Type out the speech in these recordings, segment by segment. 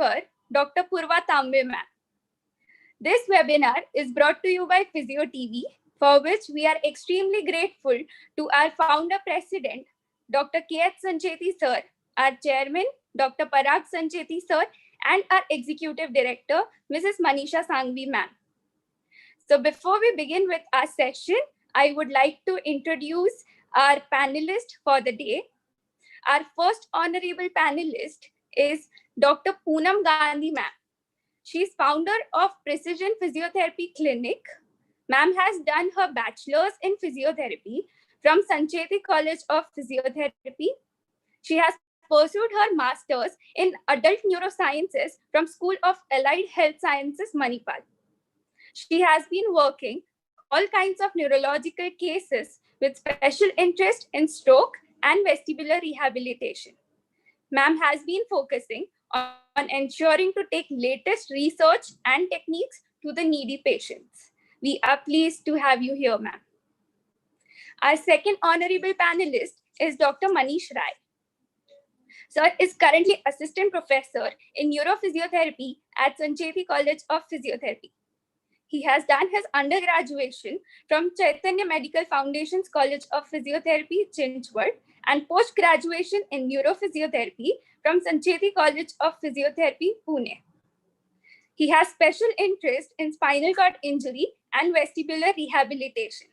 speaker, Dr. Poorva Tambe ma'am. This webinar is brought to you by Physio TV, for which we are extremely grateful to our founder president, Dr. K.H. Sancheti sir, our chairman, Dr. Parag Sancheti sir, and our executive director, Mrs. Manisha Sangvi ma'am. So before we begin with our session, I would like to introduce our panelist for the day. Our first honorable panelist is Dr. Poonam Gandhi ma'am. She's founder of Precision Physiotherapy Clinic. Ma'am has done her bachelor's in physiotherapy from Sancheti College of Physiotherapy. She has pursued her master's in adult neurosciences from School of Allied Health Sciences, Manipal. She has been working all kinds of neurological cases with special interest in stroke and vestibular rehabilitation. Ma'am has been focusing on ensuring to take latest research and techniques to the needy patients. We are pleased to have you here, ma'am. Our second honorable panelist is Dr. Manish Rai. Sir is currently assistant professor in neurophysiotherapy at Sancheti College of Physiotherapy. He has done his undergraduation from Chaitanya Medical Foundation's College of Physiotherapy, Chinchwad, and post-graduation in neurophysiotherapy from Sancheti College of Physiotherapy, Pune. He has special interest in spinal cord injury and vestibular rehabilitation.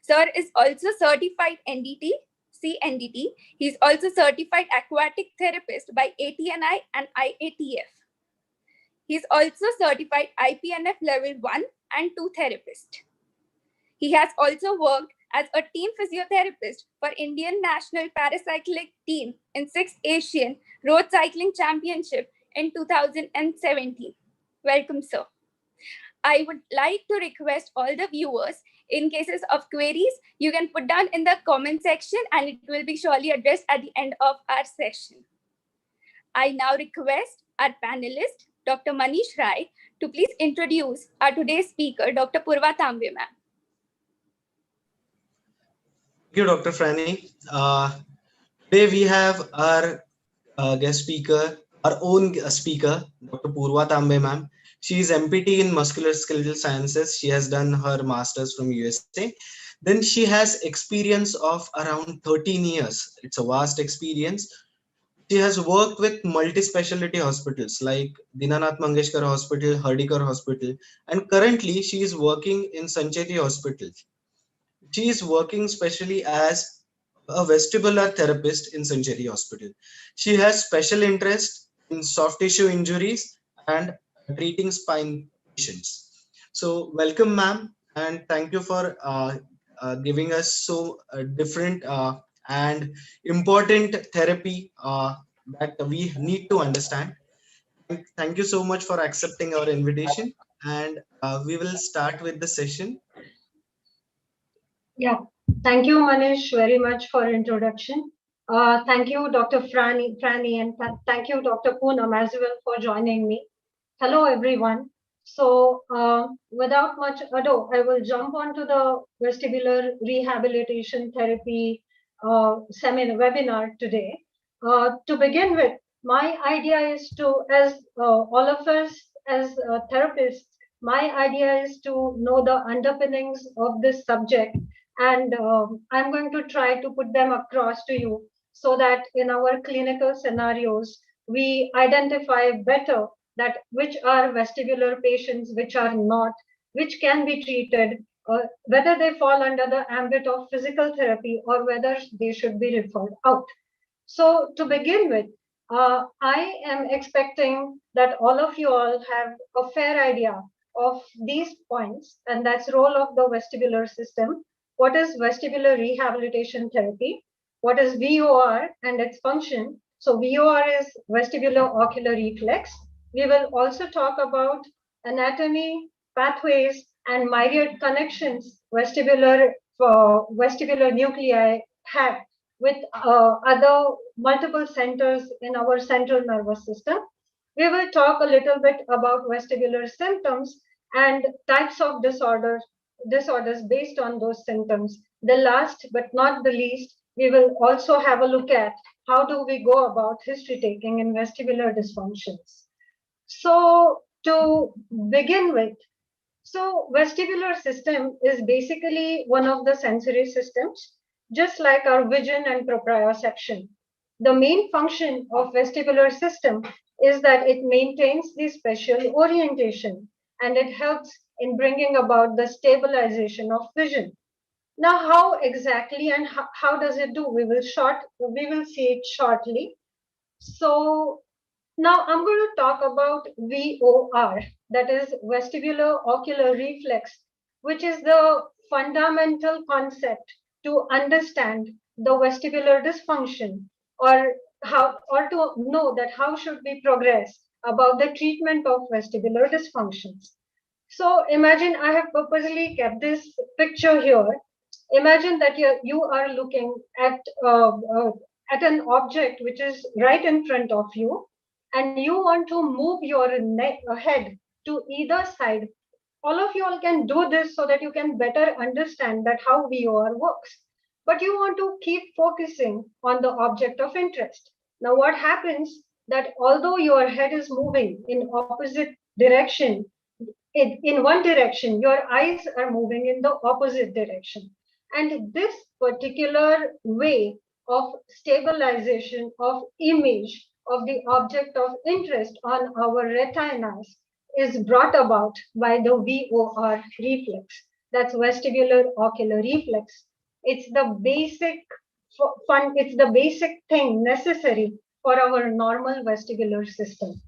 Sir is also certified NDT, CNDT. He's also certified aquatic therapist by ATNI and IATF. He's also certified IPNF level 1 and 2 therapist. He has also worked as a team physiotherapist for Indian National Paracyclic Team in 6th Asian Road Cycling Championship in 2017. Welcome, sir. I would like to request all the viewers, in cases of queries, you can put down in the comment section and it will be surely addressed at the end of our session. I now request our panelist, Dr. Manish Rai, to please introduce our today's speaker, Dr. Poorva Tambe ma'am. Thank you, Dr. Franny. Today we have our guest speaker, our own speaker, Dr. Poorva Tambe ma'am. She is MPT in Musculoskeletal Sciences. She has done her master's from USA. Then she has experience of around 13 years. It's a vast experience. She has worked with multi-specialty hospitals like Dinanath Mangeshkar Hospital, Hardikar Hospital, and currently she is working in Sancheti Hospital. She is working specially as a vestibular therapist in Sancheti Hospital. She has special interest in soft tissue injuries and treating spine patients. So welcome, ma'am, and thank you for giving us so different and important therapy that we need to understand. Thank you so much for accepting our invitation, and we will start with the session. Yeah, thank you, Manish, very much for introduction. Thank you, Dr. Franny, and thank you, Dr. Poonam, as well for joining me. Hello, everyone. So, without much ado, I will jump onto the vestibular rehabilitation therapy webinar today. To begin with, my idea is to, as all of us as therapists, my idea is to know the underpinnings of this subject, and I'm going to try to put them across to you so that in our clinical scenarios, we identify better that which are vestibular patients, which are not, which can be treated, whether they fall under the ambit of physical therapy or whether they should be referred out. So to begin with, I am expecting that all of you all have a fair idea of these points, and that's role of the vestibular system. What is vestibular rehabilitation therapy? What is VOR and its function? So VOR is vestibular ocular reflex. We will also talk about anatomy, pathways, and myriad connections vestibular nuclei have with other multiple centers in our central nervous system. We will talk a little bit about vestibular symptoms and types of disorders based on those symptoms. The last but not the least, we will also have a look at how do we go about history taking in vestibular dysfunctions. So to begin with, so vestibular system is basically one of the sensory systems, just like our vision and proprioception. The main function of vestibular system is that it maintains the spatial orientation and it helps in bringing about the stabilization of vision. Now, how exactly and how does it do? We will see it shortly. So now I'm going to talk about VOR, that is vestibular ocular reflex, which is the fundamental concept to understand the vestibular dysfunction, or to know that how should we progress about the treatment of vestibular dysfunctions. So imagine I have purposely kept this picture here. Imagine that you are looking at an object which is right in front of you, and you want to move your head to either side. All of you all can do this so that you can better understand that how VOR works. But you want to keep focusing on the object of interest. Now what happens that although your head is moving in opposite direction, in one direction, your eyes are moving in the opposite direction. And this particular way of stabilization of image of the object of interest on our retinas is brought about by the VOR reflex. That's vestibular ocular reflex. It's the basic it's the basic thing necessary for our normal vestibular system.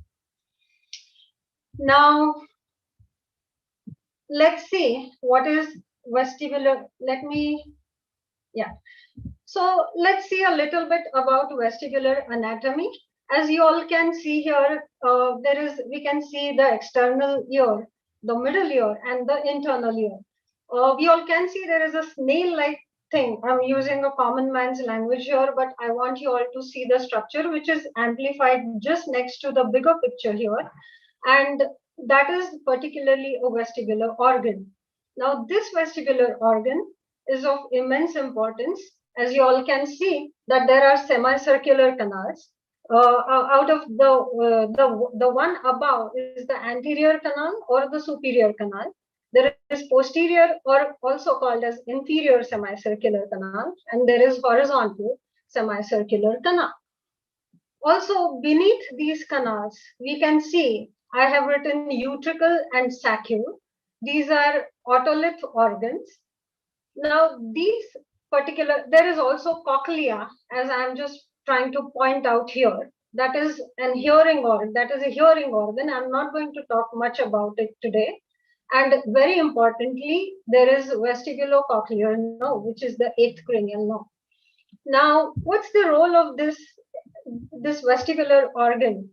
Now, let's see what is vestibular. So let's see a little bit about vestibular anatomy. As you all can see here, we can see the external ear, the middle ear, and the internal ear. We all can see there is a snail-like thing. I'm using a common man's language here, but I want you all to see the structure, which is amplified just next to the bigger picture here. And that is particularly a vestibular organ. Now, this vestibular organ is of immense importance. As you all can see that there are semicircular canals. Out of the one above is the anterior canal or the superior canal. There is posterior or also called as inferior semicircular canal, and there is horizontal semicircular canal. Also beneath these canals, we can see I have written utricle and saccule. These are otolith organs. Now there is also cochlea, as I'm just trying to point out here. That is an hearing organ. That is a hearing organ. I'm not going to talk much about it today. And very importantly, there is vestibulocochlear nerve, which is the eighth cranial nerve. Now, what's the role of this vestibular organ?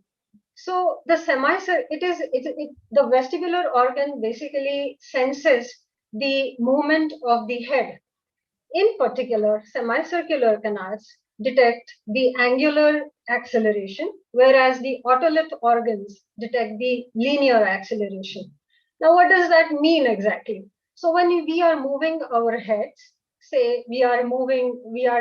So the the vestibular organ basically senses the movement of the head. In particular, semicircular canals detect the angular acceleration, whereas the otolith organs detect the linear acceleration. Now, what does that mean exactly? So when we are moving our heads, say we are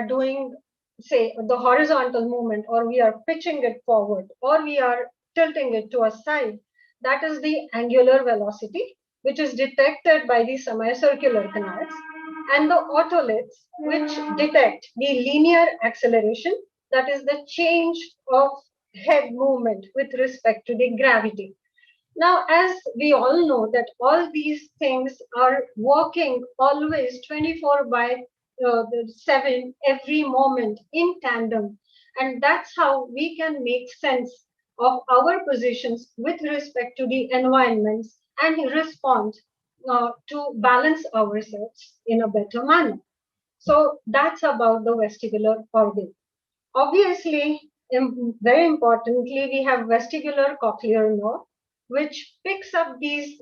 doing, say, the horizontal movement, or we are pitching it forward, or we are tilting it to a side, that is the angular velocity, which is detected by the semicircular canals, and the otoliths, which detect the linear acceleration, that is the change of head movement with respect to the gravity. Now, as we all know that all these things are working always 24 by 7 every moment in tandem. And that's how we can make sense of our positions with respect to the environments and respond to balance ourselves in a better manner. So that's about the vestibular organ. Obviously, very importantly, we have vestibular cochlear nerve, which picks up these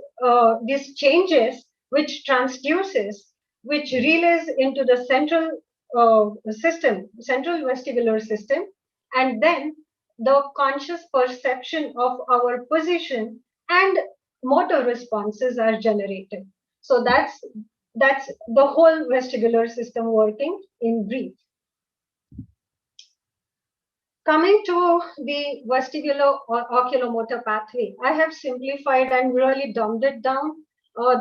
changes, which transduces, which relays into the central vestibular system, and then the conscious perception of our position and motor responses are generated. So that's the whole vestibular system working in brief. Coming to the vestibular or oculomotor pathway, I have simplified and really dumbed it down.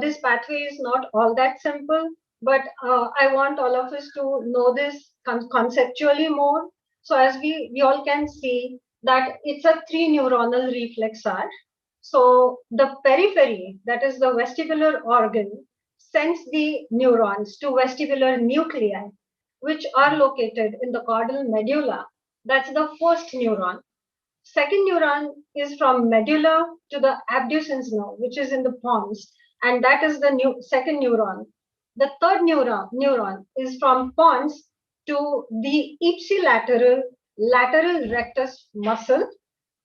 This pathway is not all that simple, but I want all of us to know this conceptually more. So as we all can see that it's a three neuronal reflex arc. So the periphery, that is the vestibular organ, sends the neurons to vestibular nuclei, which are located in the caudal medulla. That's the first neuron. Second neuron is from medulla to the abducens nerve, which is in the pons, and that is the second neuron. The third neuron is from pons to the ipsilateral lateral rectus muscle,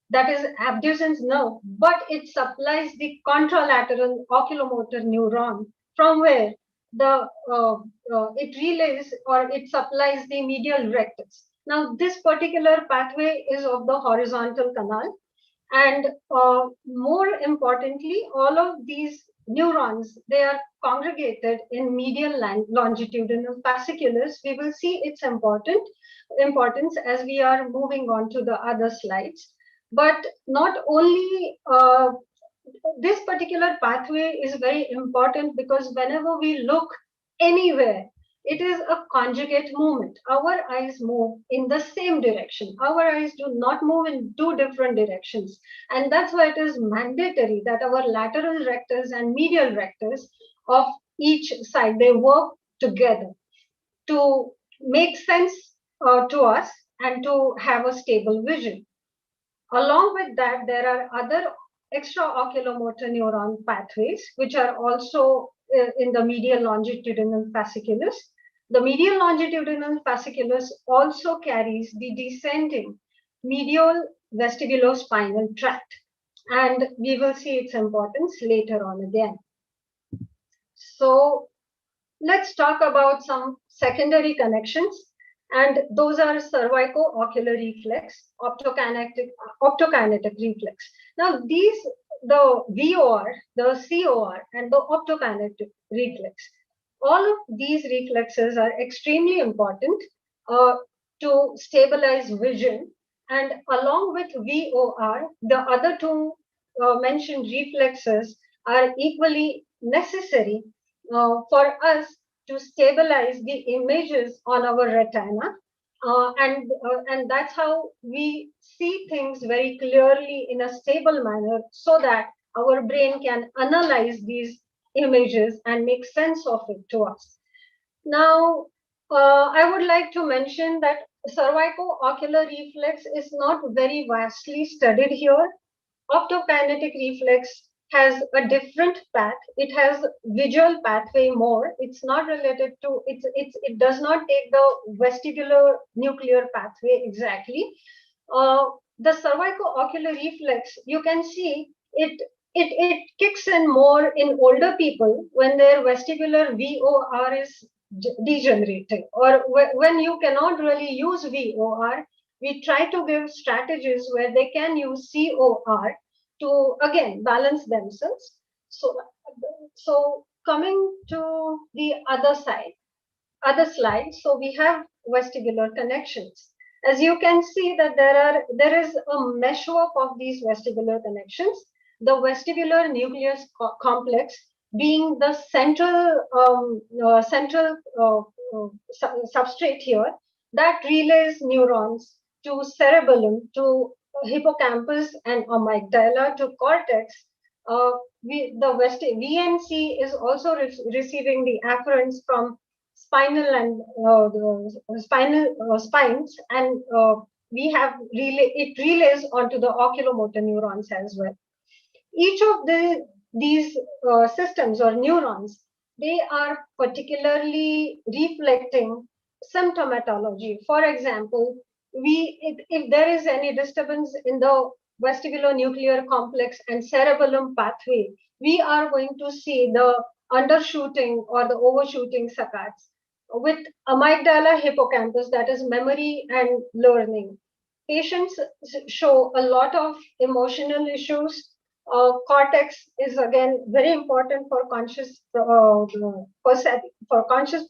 that is abducens nerve, but it supplies the contralateral oculomotor neuron, from where the it relays or it supplies the medial rectus. Now, this particular pathway is of the horizontal canal, and more importantly, all of these neurons, they are congregated in medial longitudinal fasciculus. We will see its importance as we are moving on to the other slides. But not only this particular pathway is very important, because whenever we look anywhere, it is a conjugate movement. Our eyes move in the same direction. Our eyes do not move in two different directions. And that's why it is mandatory that our lateral rectors and medial rectors of each side, they work together to make sense to us and to have a stable vision. Along with that, there are other extraoculomotor neuron pathways, which are also in the medial longitudinal fasciculus. The medial longitudinal fasciculus also carries the descending medial vestibulospinal tract, and we will see its importance later on again. So let's talk about some secondary connections, and those are cervico-ocular reflex, optokinetic reflex. Now these, the VOR, the COR, and the optokinetic reflex, all of these reflexes are extremely important to stabilize vision, and along with VOR, the other two mentioned reflexes are equally necessary for us to stabilize the images on our retina, and that's how we see things very clearly in a stable manner, so that our brain can analyze these images and make sense of it to us. Now, I would like to mention that cervico-ocular reflex is not very vastly studied here. Optokinetic reflex has a different path. It has visual pathway more. It's not related to, it does not take the vestibular nuclear pathway exactly. The cervico-ocular reflex, you can see it kicks in more in older people when their vestibular VOR is degenerating, or when you cannot really use VOR, we try to give strategies where they can use COR to again balance themselves. So coming to the other slide, so we have vestibular connections. As you can see that there is a meshwork of these vestibular connections. The vestibular nucleus complex being the central substrate here, that relays neurons to cerebellum, to hippocampus and amygdala, to cortex. VNC is also receiving the afferents from spinal and spines, and we have it relays onto the oculomotor neurons as well. Each of these systems or neurons, they are particularly reflecting symptomatology. For example, if there is any disturbance in the vestibular nuclear complex and cerebellum pathway, we are going to see the undershooting or the overshooting saccades. With amygdala hippocampus, that is memory and learning, patients show a lot of emotional issues. Cortex is again very important for conscious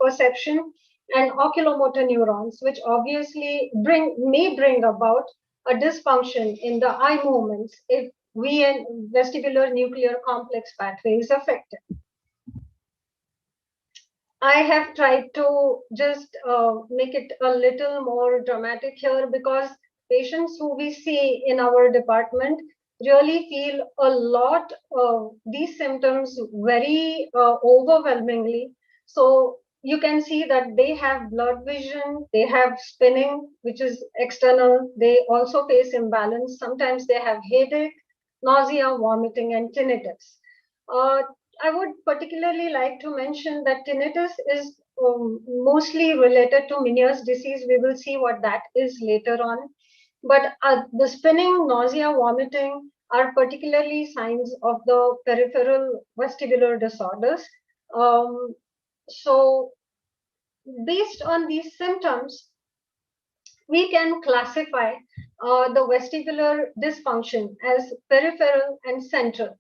perception. and oculomotor neurons, which obviously may bring about a dysfunction in the eye movements if vestibular nuclear complex pathway is affected. I have tried to just make it a little more dramatic here because patients who we see in our department really feel a lot of these symptoms very overwhelmingly. So you can see that they have blurred vision, they have spinning, which is external. They also face imbalance. Sometimes they have headache, nausea, vomiting, and tinnitus. Uh, I would particularly like to mention that tinnitus is mostly related to Meniere's disease. We will see what that is later on. But the spinning, nausea, vomiting are particularly signs of the peripheral vestibular disorders. Um, so, based on these symptoms, we can classify the vestibular dysfunction as peripheral and central.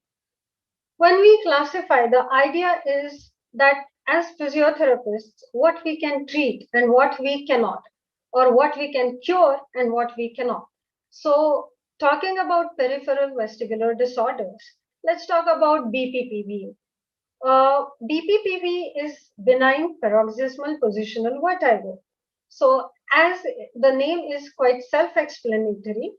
When we classify, the idea is that as physiotherapists, what we can treat and what we cannot, or what we can cure and what we cannot. So, talking about peripheral vestibular disorders, let's talk about BPPV. BPPV is benign paroxysmal positional vertigo. So, as the name is quite self-explanatory,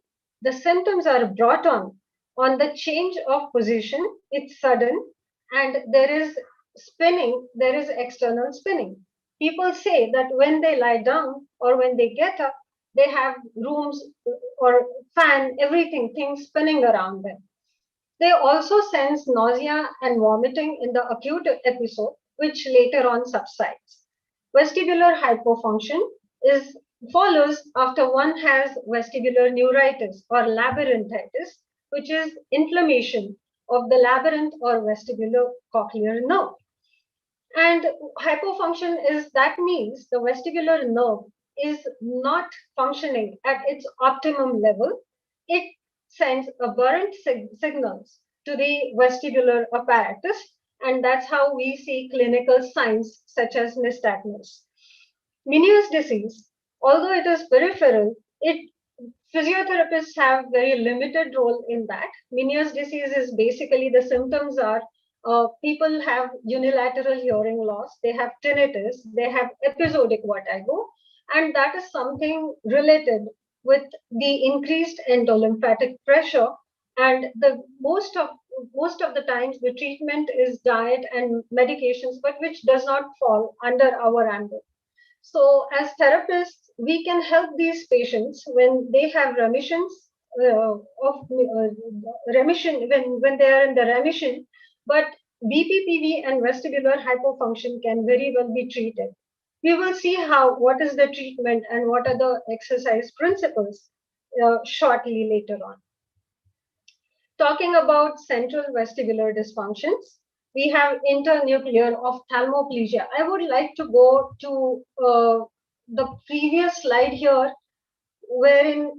the symptoms are brought on the change of position. It's sudden, and there is spinning. There is external spinning. People say that when they lie down or when they get up, they have rooms or fan, everything, things spinning around them. They also sense nausea and vomiting in the acute episode, which later on subsides. Vestibular hypofunction is follows after one has vestibular neuritis or labyrinthitis, which is inflammation of the labyrinth or vestibular cochlear nerve. And hypofunction is that means the vestibular nerve is not functioning at its optimum level. It sends aberrant signals to the vestibular apparatus, and that's how we see clinical signs such as nystagmus. Meniere's disease, although it is peripheral, it physiotherapists have very limited role in that. Meniere's disease is basically the symptoms are people have unilateral hearing loss, they have tinnitus, they have episodic vertigo, and that is something related with the increased endolymphatic pressure. And the most of the times the treatment is diet and medications, but which does not fall under our ambit. So, as therapists, we can help these patients when they have remissions of remission when they are in the remission. But BPPV and vestibular hypofunction can very well be treated. We will see how what is the treatment and what are the exercise principles shortly later on. Talking about central vestibular dysfunctions, we have internuclear ophthalmoplegia. I would like to go to the previous slide here, wherein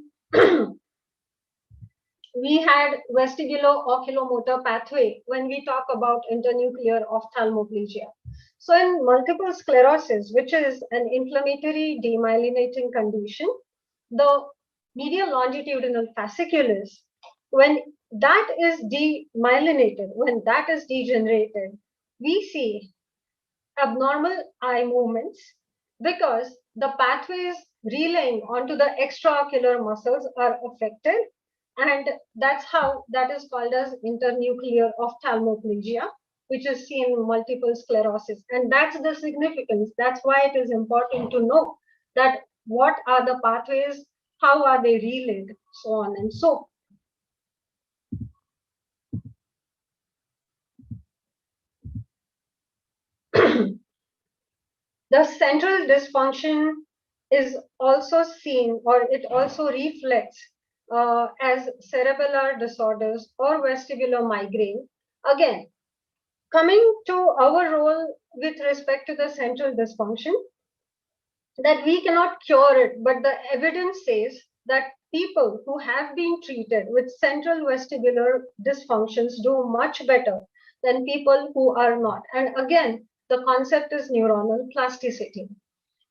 we had vestibulo-oculomotor pathway when we talk about internuclear ophthalmoplegia. So in multiple sclerosis, which is an inflammatory demyelinating condition, the medial longitudinal fasciculus, when that is demyelinated, when that is degenerated, we see abnormal eye movements because the pathways relaying onto the extraocular muscles are affected, and that's how that is called as internuclear ophthalmoplegia, which is seen in multiple sclerosis. And that's the significance. That's why it is important to know that what are the pathways, how are they relayed, so on and so. The central dysfunction is also seen, or it also reflects as cerebellar disorders or vestibular migraine. Again, coming to our role with respect to the central dysfunction, that we cannot cure it, but the evidence says that people who have been treated with central vestibular dysfunctions do much better than people who are not. And again, the concept is neuronal plasticity.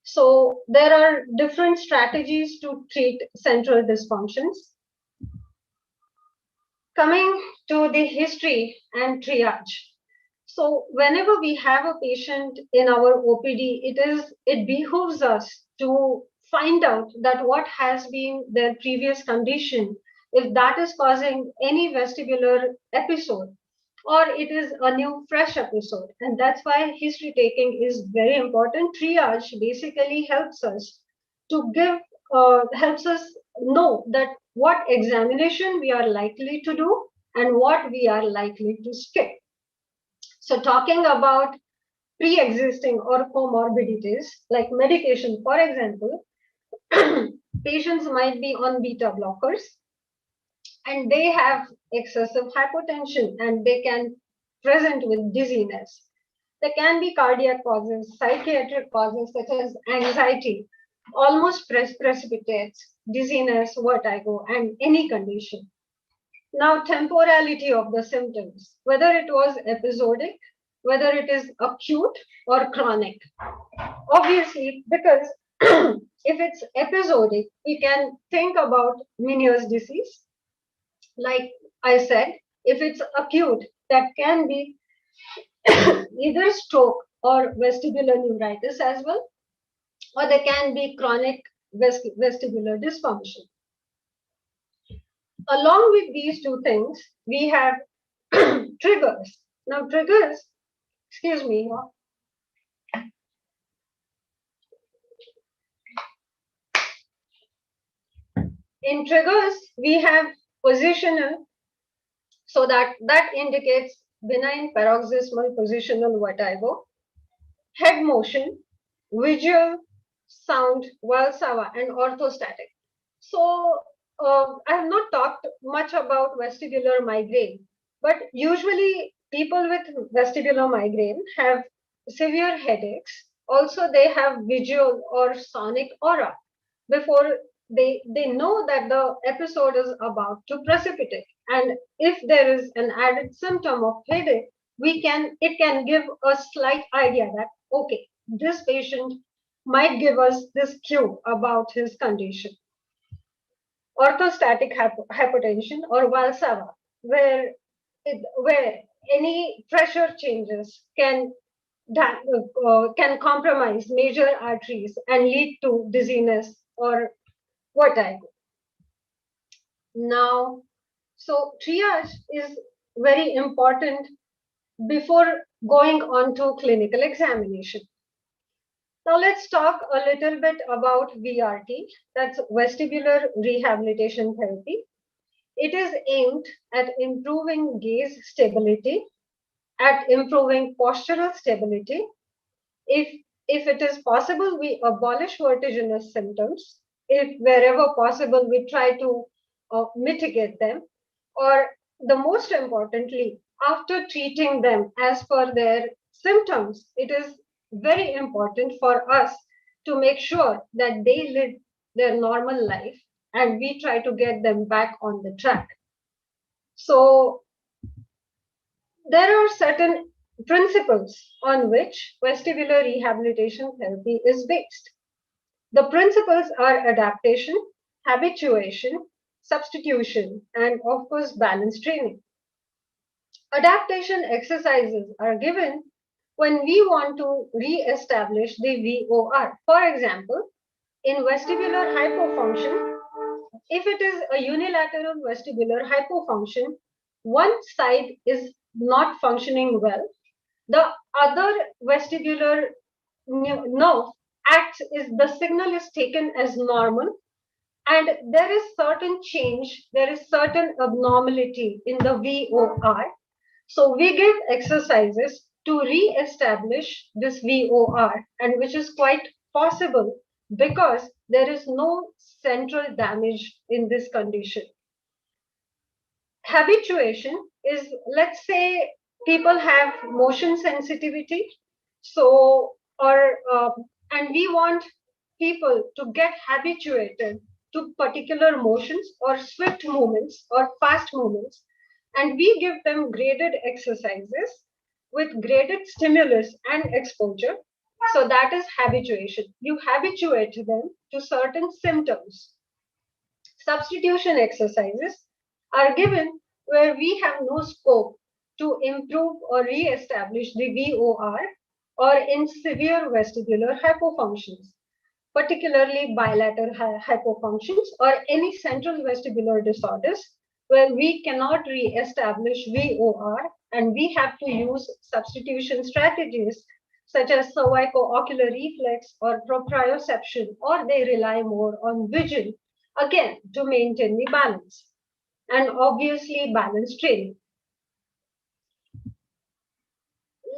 So there are different strategies to treat central dysfunctions. Coming to the history and triage. So whenever we have a patient in our OPD, it behooves us to find out that what has been their previous condition, if that is causing any vestibular episode, or it is a new fresh episode. And that's why history taking is very important. Triage basically helps us know that what examination we are likely to do and what we are likely to skip. So talking about pre-existing or comorbidities like medication, for example, patients might be on beta blockers and they have excessive hypotension and they can present with dizziness. There can be cardiac causes, psychiatric causes such as anxiety, almost precipitates dizziness, vertigo, and any condition. Now, temporality of the symptoms, whether it was episodic, whether it is acute or chronic. Obviously, because if it's episodic, we can think about Meniere's disease. Like I said, if it's acute, that can be either stroke or vestibular neuritis as well, or there can be chronic vestibular dysfunction. Along with these two things, we have triggers. Now, triggers, excuse me, in triggers, we have positional, so that indicates benign paroxysmal positional vertigo, head motion, visual, sound, Valsalva, and orthostatic. So I have not talked much about vestibular migraine, but usually people with vestibular migraine have severe headaches. Also, they have visual or sonic aura before they know that the episode is about to precipitate. And if there is an added symptom of headache, it can give a slight idea that okay, this patient might give us this cue about his condition. Orthostatic hypotension or Valsalva, where any pressure changes can compromise major arteries and lead to dizziness or vertigo. Now, so triage is very important before going on to clinical examination. Now let's talk a little bit about VRT, that's vestibular rehabilitation therapy. It is aimed at improving gaze stability, at improving postural stability. If it is possible, we abolish vertiginous symptoms. If wherever possible, we try to mitigate them. Or the most importantly, after treating them as per their symptoms, it is very important for us to make sure that they live their normal life and we try to get them back on the track. So there are certain principles on which vestibular rehabilitation therapy is based. The principles are adaptation, habituation, substitution, and of course, balance training. Adaptation exercises are given when we want to re-establish the VOR. For example, in vestibular hypofunction, if it is a unilateral vestibular hypofunction, one side is not functioning well, the other vestibular nerve acts is the signal is taken as normal and there is certain change, there is certain abnormality in the VOR. So we give exercises to re-establish this VOR and which is quite possible because there is no central damage in this condition. Habituation is, let's say people have motion sensitivity, so and we want people to get habituated to particular motions or swift movements or fast movements, and we give them graded exercises with graded stimulus and exposure So that is habituation. You habituate them to certain symptoms. Substitution exercises are given where we have no scope to improve or re-establish the VOR or in severe vestibular hypofunctions, particularly bilateral hypofunctions or any central vestibular disorders where we cannot re-establish VOR and we have to use substitution strategies such as cervico-ocular reflex or proprioception, or they rely more on vision, again, to maintain the balance. And obviously, balance training.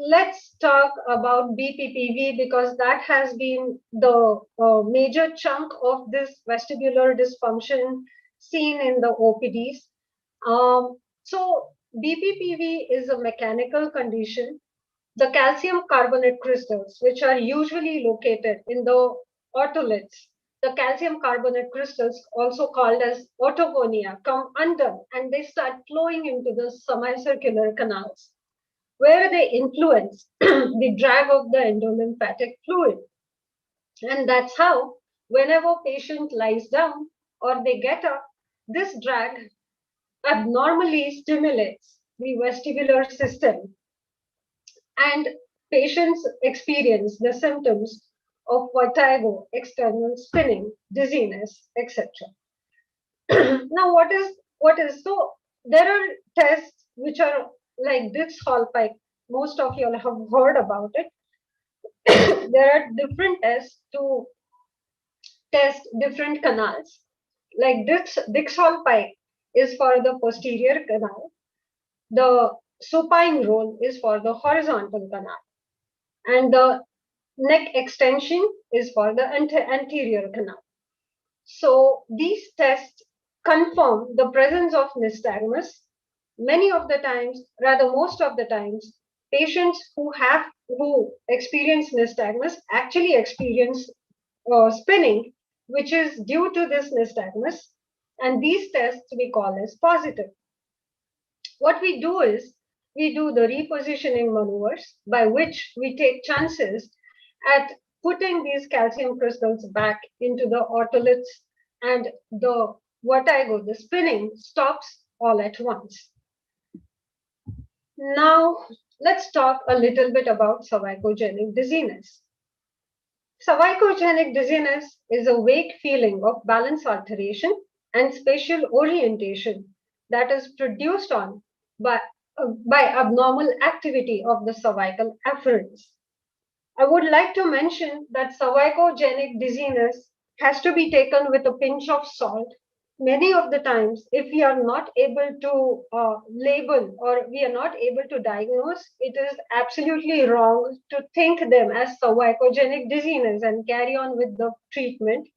Let's talk about BPPV because that has been the major chunk of this vestibular dysfunction seen in the OPDs. So BPPV is a mechanical condition. The calcium carbonate crystals, which are usually located in the otoliths, the calcium carbonate crystals, also called as otogonia, come undone and they start flowing into the semicircular canals where they influence the drag of the endolymphatic fluid. And that's how, whenever patient lies down or they get up, this drag abnormally stimulates the vestibular system and patients experience the symptoms of vertigo, external spinning, dizziness, etc. Now, what is so? There are tests which are like Dix Hallpike. Most of you all have heard about it. There are different tests to test different canals. Like Dix Hallpike is for the posterior canal. The supine roll is for the horizontal canal, and the neck extension is for the anterior canal. So these tests confirm the presence of nystagmus. Many of the times, rather most of the times, patients who experience nystagmus actually experience spinning, which is due to this nystagmus, and these tests we call as positive. What we do is we do the repositioning maneuvers by which we take chances at putting these calcium crystals back into the otoliths, and the vertigo, the spinning, stops all at once. Now, let's talk a little bit about cervicogenic dizziness. Cervicogenic dizziness is a vague feeling of balance alteration and spatial orientation that is produced on by abnormal activity of the cervical afferents. I would like to mention that cervicogenic dizziness has to be taken with a pinch of salt. Many of the times, if we are not able to label or we are not able to diagnose, it is absolutely wrong to think them as cervicogenic dizziness and carry on with the treatment,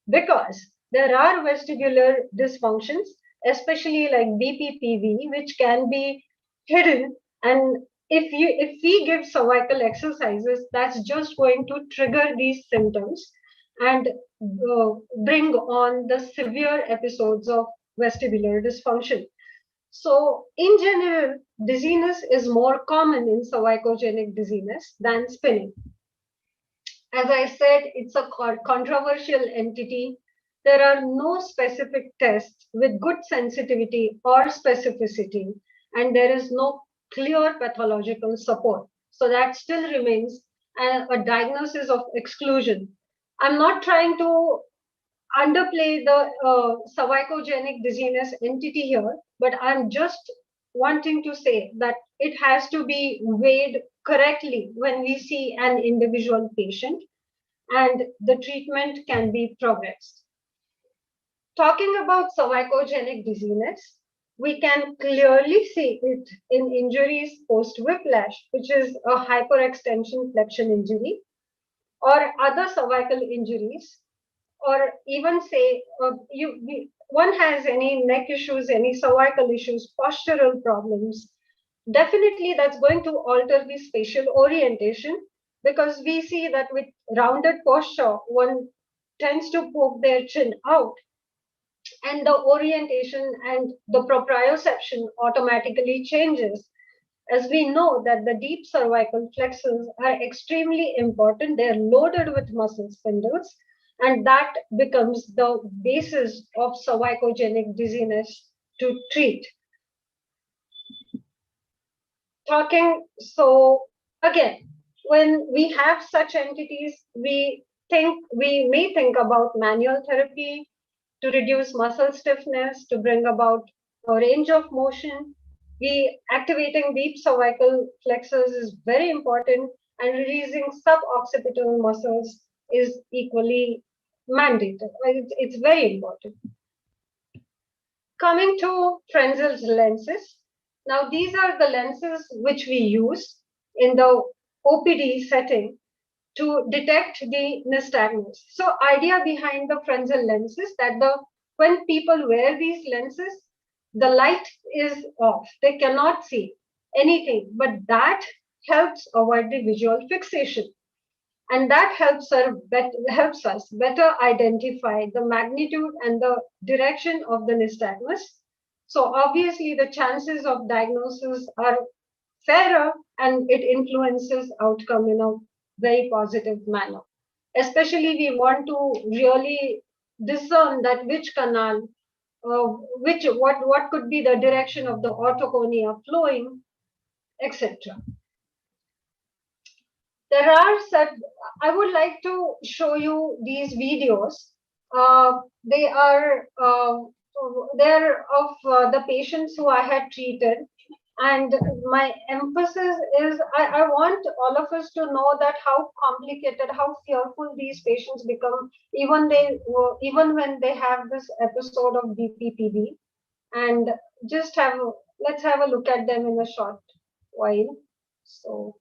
because there are vestibular dysfunctions, especially like BPPV, which can be hidden. And if we give cervical exercises, that's just going to trigger these symptoms and bring on the severe episodes of vestibular dysfunction. So in general, dizziness is more common in cervicogenic dizziness than spinning. As I said, it's a controversial entity. There are no specific tests with good sensitivity or specificity, and there is no clear pathological support. So that still remains a diagnosis of exclusion. I'm not trying to underplay the cervicogenic dizziness entity here, but I'm just wanting to say that it has to be weighed correctly when we see an individual patient, and the treatment can be progressed. Talking about cervicogenic dizziness, we can clearly see it in injuries post whiplash, which is a hyperextension flexion injury, or other cervical injuries, or even say one has any neck issues, any cervical issues, postural problems, definitely that's going to alter the spatial orientation, because we see that with rounded posture, one tends to poke their chin out, and the orientation and the proprioception automatically changes. as we know that the deep cervical flexors are extremely important. They're loaded with muscle spindles, and that becomes the basis of cervicogenic dizziness to treat. So again, when we have such entities, we may think about manual therapy to reduce muscle stiffness, to bring about a range of motion. Activating deep cervical flexors is very important, and releasing suboccipital muscles is equally mandated. It's very important. Coming to Frenzel's lenses. Now, these are the lenses which we use in the OPD setting to detect the nystagmus. So, idea behind the Frenzel lenses that when people wear these lenses, the light is off. They cannot see anything, but that helps avoid the visual fixation. And that helps us better identify the magnitude and the direction of the nystagmus. So obviously the chances of diagnosis are fairer, and it influences outcome in a very positive manner. Especially we want to really discern that which canal, what could be the direction of the orthoconia flowing, etc. There are I would like to show you these videos. They are they're of the patients who I had treated, and my emphasis is I want all of us to know that how complicated, how fearful these patients become, even when they have this episode of BPPV. And let's have a look at them in a short while. So.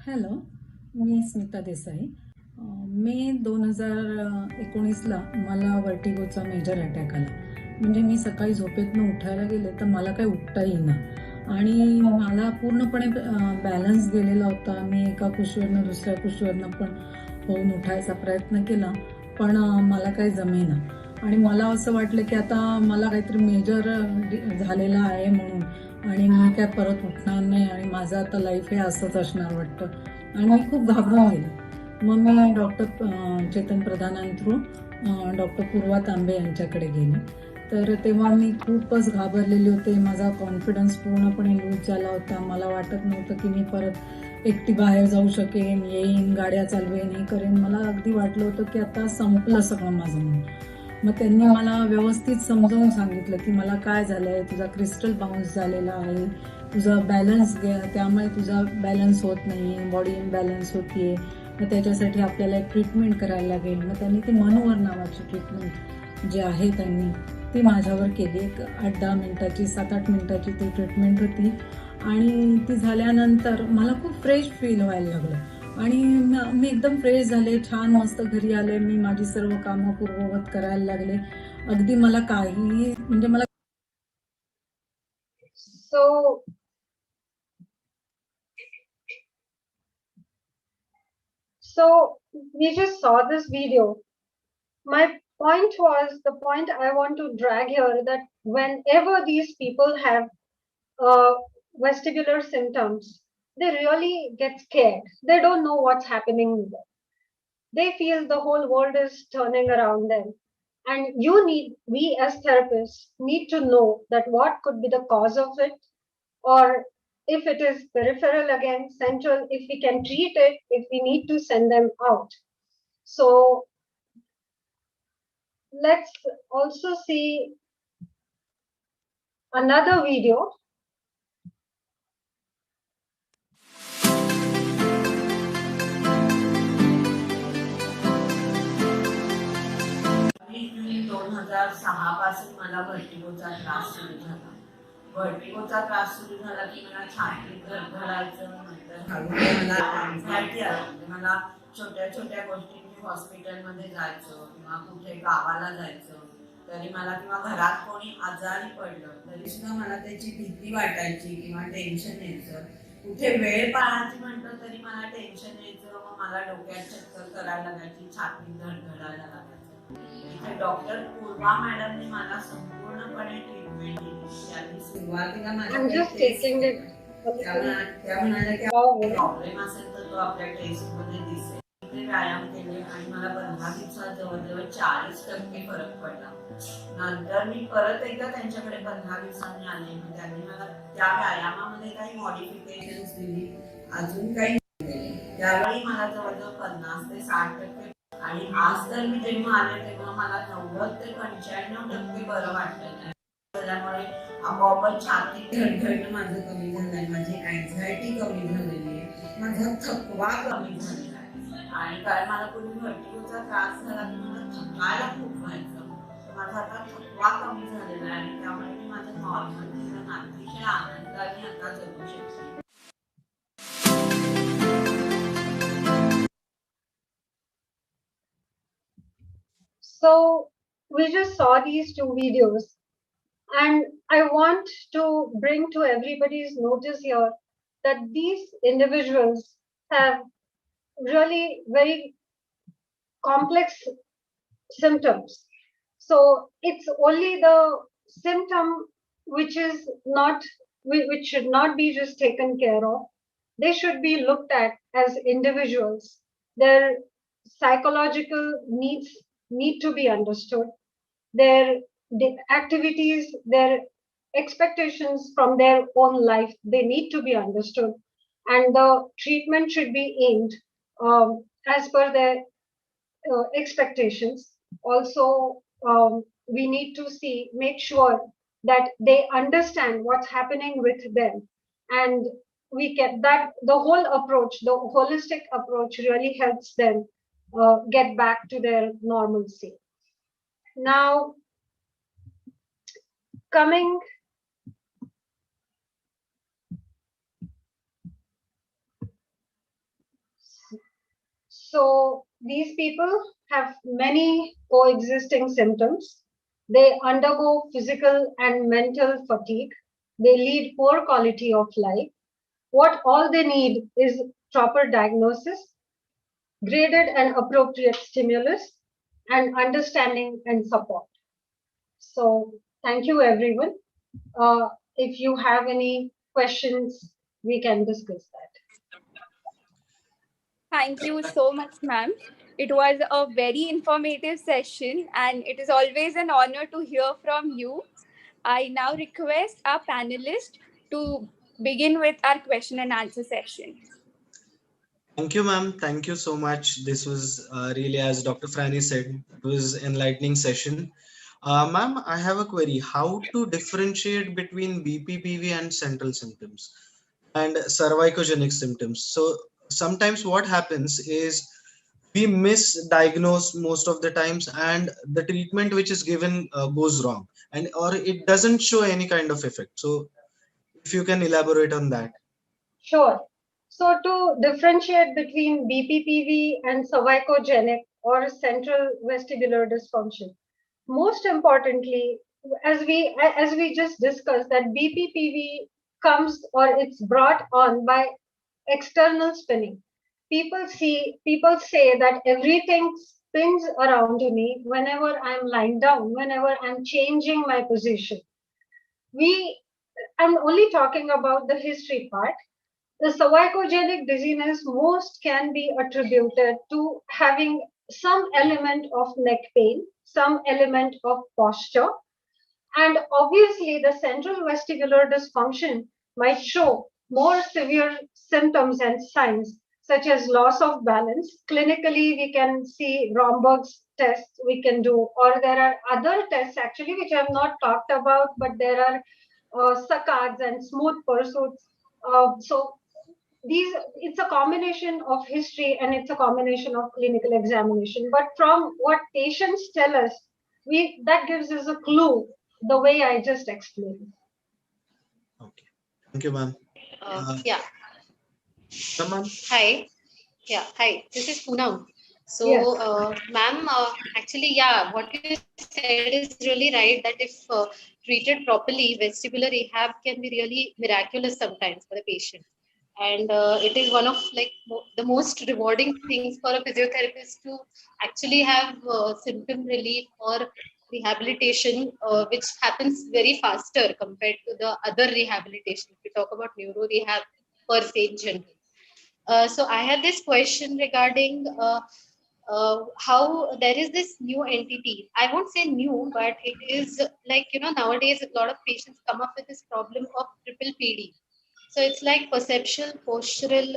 Hello, मी Smita Desai. May 2019ला मला वर्टिगोचा major attack आला. म्हणजे मी सकाळी झोपेतनं उठायला गेले तर मला काही उठता येईना आणि मला पूर्णपणे बॅलन्स गेलेला होता. मी एका कुशीवरनं दुसऱ्या कुशीवरनं पण होऊन उठायचा प्रयत्न केला, पण मला काही जमेना. आणि मला असं वाटलं की आता मला काहीतरी मेजर झालेलं आहे म्हणून, आणि मी काय परत उठणार नाही आणि माझं आता लाईफ हे असंच असणार वाटतं. आणि मी खूप घाबरून गेले. मग मी डॉक्टर चेतन प्रधानां थ्रू डॉक्टर पूर्वा तांबे यांच्याकडे गेले. तर तेव्हा मी खूपच घाबरलेले होते. माझा कॉन्फिडन्स पूर्णपणे लूज झाला होता. मला वाटत नव्हतं की मी परत एकटी बाहेर जाऊ शकेन, येईन, गाड्या चालवेन, हे करेन. मला अगदी वाटलं होतं की आता संपलं सगळं माझं म्हणून. मग त्यांनी मला व्यवस्थित समजावून सांगितलं की मला काय झालंय, तुझा क्रिस्टल बाउन्स झालेला आहे, तुझा बॅलन्स त्यामुळे तुझा बॅलन्स होत नाही, बॉडी इम्बॅलन्स होतीये. मग त्याच्यासाठी आपल्याला एक ट्रीटमेंट करायला लागेल. मग त्यांनी ती मनोहर नावाची ट्रीटमेंट जी आहे त्यांनी ती माझ्यावर केली. एक 8-10 मिनिटाची, 7-8 मिनिटाची ती ट्रीटमेंट होती. आणि ती झाल्यानंतर मला खूप फ्रेश फील व्हायला लागलं आणि मी एकदम फ्रेश झाले, छान मस्त घरी आले. मी माझी सर्व कामं पूर्ववत करायला लागले. अगदी मला काही म्हणजे मला So we just saw this video. My point was, the point I want to drag here, that whenever these people have vestibular symptoms, they really get scared. They don't know what's happening with them. They feel the whole world is turning around them. And we as therapists need to know that what could be the cause of it, or if it is peripheral, again, central, if we can treat it, if we need to send them out. So let's also see another video. मी 2006 पासून मला व्हर्टिगोचा त्रास सुरू झाला. व्हर्टिगोचा त्रास सुरू झाला की मला छातीत धडधडायचं, नंतर हळूहळू मला अँझायटी आली. मला छोट्या छोट्या गोष्टींनी हॉस्पिटलमध्ये जायचं किंवा कुठे गावाला जायचं तरी मला किंवा घरात कोणी आजारी पडलं तरी सुद्धा मला त्याची भीती वाटायची किंवा टेन्शन यायचं. कुठे वेळ पाळायची म्हटलं तरी मला टेन्शन यायचं. मग मला डोक्यात चक्कर करायला लागायची, छाती धडधडायला लागायचं. इथे डॉक्टर पूर्वा मॅडमने मला संपूर्णपणे ट्रीटमेंट दिली. त्यांनी सुरुवातीला माझ्या त्या म्हणाल्या की प्रॉब्लेम असेल तर तो आपल्या टेस्टमध्ये दिसेल. व्यायाम केले आणि मला 15 दिवसात जवळजवळ 40% फरक पडला. नंतर मी परत एकदा त्यांच्याकडे 15 दिवसांनी आले. त्यांनी मला त्या व्यायामामध्ये काही मॉडिफिकेशन्स दिली, अजून काही दिले. त्यावेळी मला जवळजवळ 50 ते 60% आणि आज तर मी जेव्हा आले तेव्हा मला 90 ते 95% बरं वाटलं. त्यामुळे आपोआपच छाती धडधडणं माझं कमी झालंय, माझी अँझायटी कमी झालेली आहे, माझा थकवा कमी झालेला आहे. आणि काय मला पूर्वी व्हर्टिगोचा त्रास झाला की मला थकायला खूप व्हायचं. माझा आता थकवा कमी झालेला आहे आणि त्यामुळे मी माझं नॉर्मल जीवन अतिशय आनंदाने आता जगू शकते. So we just saw these two videos, and I want to bring to everybody's notice here that these individuals have really very complex symptoms. So it's only the symptom which is not, which should not be just taken care of. They should be looked at as individuals. Their psychological needs need to be understood. Their activities, their expectations from their own life, they need to be understood. And the treatment should be aimed as per their expectations. Also, we need to make sure that they understand what's happening with them, and we get that the whole approach, the holistic approach, really helps them get back to their normalcy. Now, coming so these people have many coexisting symptoms. They undergo physical and mental fatigue. They lead poor quality of life. What all they need is proper diagnosis, graded and appropriate stimulus, and understanding and support. So thank you, everyone. If you have any questions, we can discuss that. Thank you so much, ma'am. It was a very informative session, and it is always an honor to hear from you. I now request our panelists to begin with our question and answer session. Thank you, ma'am. Thank you so much. This was really, as Dr. Franny said, it was enlightening session. Ma'am, I have a query. How to differentiate between BPPV and central symptoms and cervicogenic symptoms? So sometimes what happens is we misdiagnose most of the times, and the treatment which is given goes wrong, and or it doesn't show any kind of effect. So if you can elaborate on that. Sure. So to differentiate between BPPV and cervicogenic or central vestibular dysfunction, most importantly, as we just discussed, that BPPV comes, or it's brought on by external spinning. People say that everything spins around me whenever I'm lying down, whenever I'm changing my position. I'm only talking about the history part. The cervicogenic dizziness most can be attributed to having some element of neck pain, some element of posture, and obviously the central vestibular dysfunction might show more severe symptoms and signs such as loss of balance. Clinically, we can see Romberg's tests we can do, or there are other tests actually which I have not talked about, but there are saccades and smooth pursuits. So it's a combination of history and it's a combination of clinical examination. But from what patients tell us, that gives us a clue the way I just explained. Okay. Thank you, ma'am. Yeah. Ma'am. Hi. Yeah. Hi. This is Poonam. So, Yes. ma'am, actually, yeah, what you said is really right. That if treated properly, vestibular rehab can be really miraculous sometimes for the patient. And it is one of like the most rewarding things for a physiotherapist to actually have symptom relief or rehabilitation, which happens very faster compared to the other rehabilitation. If we talk about neuro rehab per se in general. So I have this question regarding how there is this new entity. I won't say new, but it is like, nowadays a lot of patients come up with this problem of triple PD. So it's like perceptual postural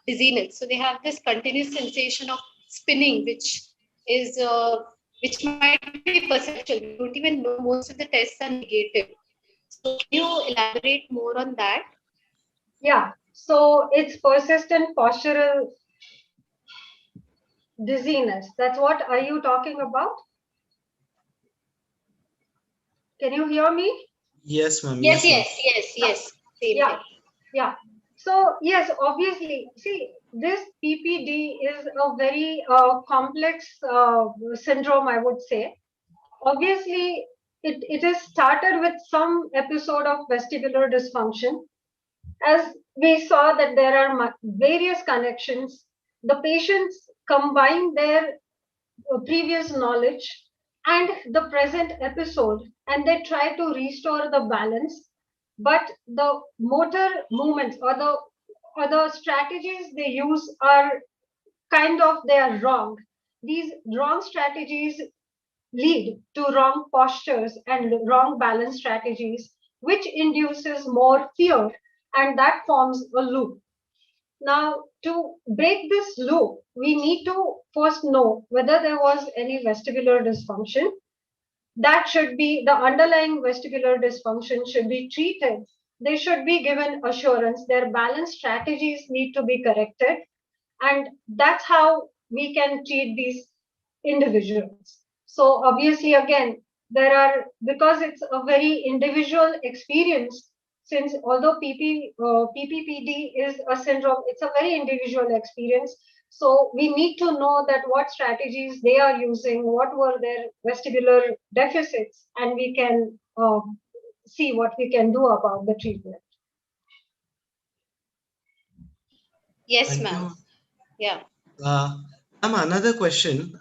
dizziness. So they have this continuous sensation of spinning, is which might be perceptual. We don't even know, most of the tests are negative. So can you elaborate more on that? Yeah. So it's persistent postural dizziness. That's what are you talking about? Can you hear me? Yes, ma'am. Yes, Yes, ma'am. yes, yes, yes. Same Yeah. thing. Yeah. So yes, obviously, see, this PPD is a very complex syndrome, I would say. Obviously, it is started with some episode of vestibular dysfunction. As we saw that there are various connections, the patients combine their previous knowledge and the present episode, and they try to restore the balance, but the motor movements or the strategies they use are kind of, they are wrong. These wrong strategies lead to wrong postures and wrong balance strategies, which induces more fear, and that forms a loop. Now, to break this loop, we need to first know whether there was any vestibular dysfunction. That should be the underlying vestibular dysfunction should be treated. They should be given assurance. Their balance strategies need to be corrected. And that's how we can treat these individuals. So obviously, again, there are, because it's a very individual experience, since although PPPD is a syndrome, it's a very individual experience. So we need to know that what strategies they are using, what were their vestibular deficits, and we can see what we can do about the treatment. Yes, Thank ma'am. you. Yeah. Uh, Another question.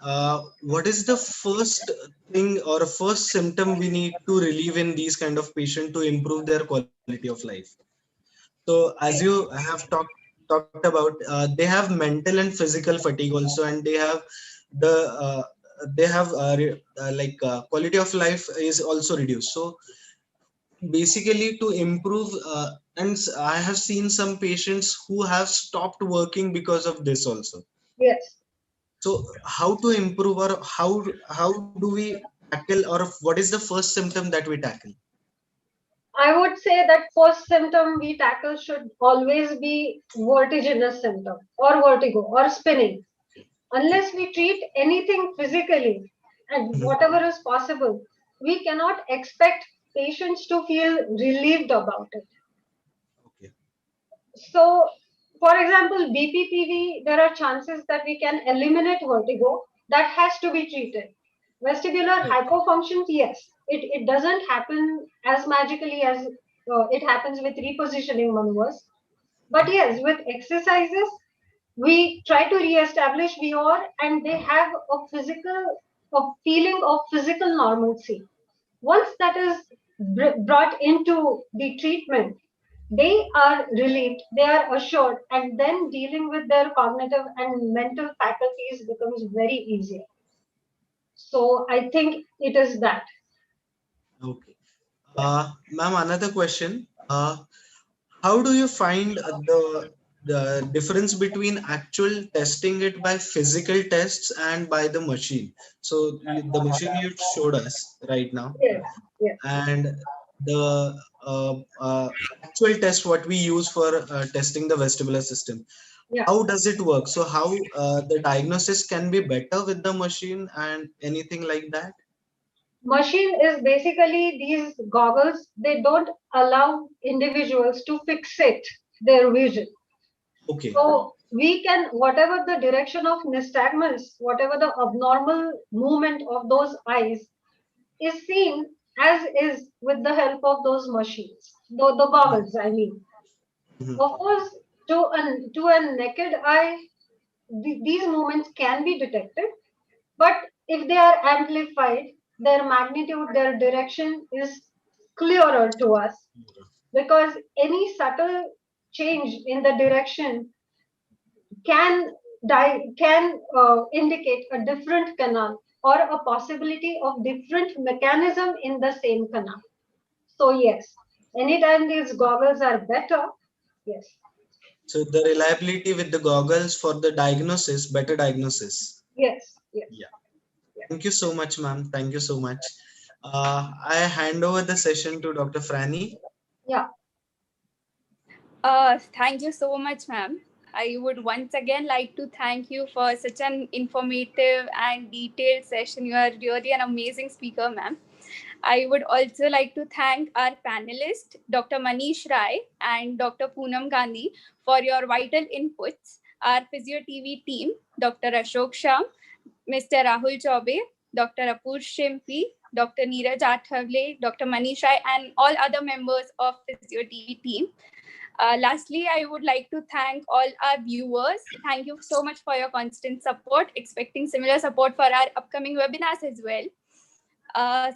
What is the first thing or first symptom we need to relieve in these kind of patient to improve their quality of life? So, as you have talked about, they have mental and physical fatigue also, and the uh, they have quality of life is also reduced. So, basically, to improve, I have seen some patients who have stopped working because of this also. Yes. So how to improve, or how do we tackle, or what is the first symptom that we tackle? I would say that first symptom we tackle should always be vertiginous symptom or vertigo or spinning. Okay. Unless we treat anything physically and Mhm. whatever is possible, we cannot expect patients to feel relieved about it. Okay. So, for example, BPPV, there are chances that we can eliminate vertigo. That has to be treated. Vestibular Okay. hypofunctions, yes, it doesn't happen as magically as it happens with repositioning maneuvers. But yes, with exercises, we try to re-establish VOR, and they have a feeling of physical normalcy. Once that is brought into the treatment, they are relieved, they are assured, and then dealing with their cognitive and mental faculties becomes very easier. So I think it is that. Okay. Yeah. Ma'am, another question. How do you find the difference between actual testing it by physical tests and by the machine? So the machine you showed us right now, Yes. Yes. and the actual test what we use for testing the vestibular system. Yeah. How does it work? So how the diagnosis can be better with the machine and anything like that? Machine is basically these goggles. They don't allow individuals to fixate their vision. Okay. So we can, whatever the direction of nystagmus, whatever the abnormal movement of those eyes is seen as is with the help of those machines, the goggles, I mean. Mhm. Of course, to a naked eye, these movements can be detected, but if they are amplified, their magnitude, their direction is clearer to us, because any subtle change in the direction can indicate a different canal or a possibility of different mechanism in the same canal. So yes, anytime these goggles are better, yes, So the reliability with the goggles for the diagnosis, better diagnosis. yes, yes, Yeah. yes. Thank you so much, ma'am. Thank you so much. I hand over the session to Dr. Franny. Yeah. Thank you so much, ma'am. I would once again like to thank you for such an informative and detailed session. You are really an amazing speaker, ma'am. I would also like to thank our panelists, Dr. Manish Rai and Dr. Poonam Gandhi, for your vital inputs. Our Physio TV team, Dr. Ashok Shah, Mr. Rahul Chaube, Dr. Apur Shimpi, Dr. Neeraj Athavle, Dr. Manish Rai, and all other members of Physio TV team. Lastly, I would like to thank all our viewers. Thank you so much for your constant support, expecting similar support for our upcoming webinars as well.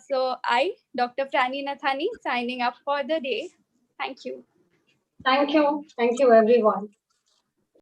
So I, Dr. Franny Nathani, signing up for the day. Thank you. Thank you. Thank you, everyone.